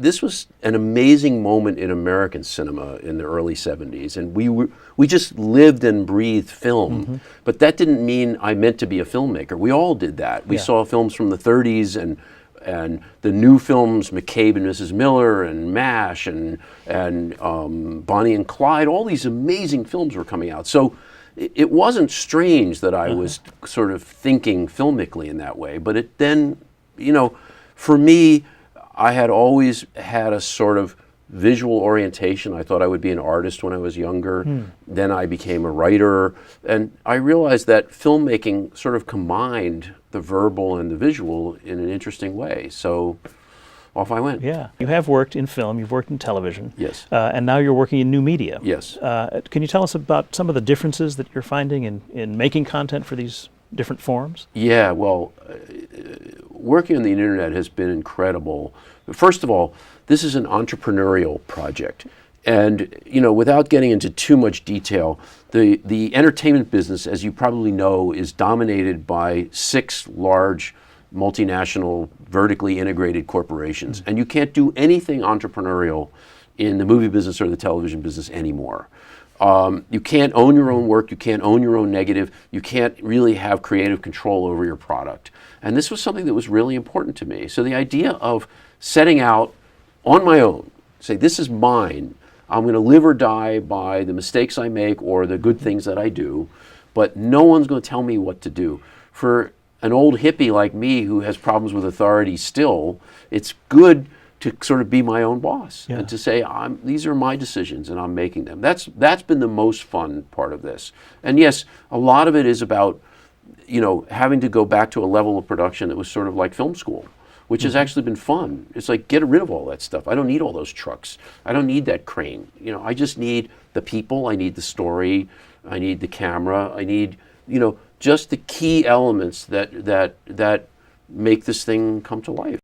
this was an amazing moment in American cinema in the early 70s, and we just lived and breathed film. But that didn't mean I meant to be a filmmaker. We all did that. We saw films from the 30s and the new films, McCabe and Mrs. Miller and MASH and Bonnie and Clyde. All these amazing films were coming out. So it wasn't strange that I was sort of thinking filmically in that way. But it then, you know, for me, I had always had a sort of visual orientation. I thought I would be an artist when I was younger. Then I became a writer. And I realized that filmmaking sort of combined the verbal and the visual in an interesting way. So off I went. Yeah. You have worked in film, you've worked in television. Yes. And now you're working in new media. Yes. Can you tell us about some of the differences that you're finding in making content for these different forms? Yeah, well, working on the internet has been incredible. First of all, this is an entrepreneurial project. And, you know, without getting into too much detail, the entertainment business, as you probably know, is dominated by 6 large multinational, vertically integrated corporations. And you can't do anything entrepreneurial in the movie business or the television business anymore. You can't own your own work, you can't own your own negative, you can't really have creative control over your product. And this was something that was really important to me. So the idea of setting out on my own, say this is mine, I'm going to live or die by the mistakes I make or the good things that I do, but no one's going to tell me what to do. For an old hippie like me who has problems with authority still, it's good to sort of be my own boss and to say, these are my decisions and I'm making them. That's been the most fun part of this. And yes, a lot of it is about, you know, having to go back to a level of production that was sort of like film school, which has actually been fun. It's like, get rid of all that stuff. I don't need all those trucks. I don't need that crane. You know, I just need the people, I need the story, I need the camera, I need, you know, just the key elements that make this thing come to life.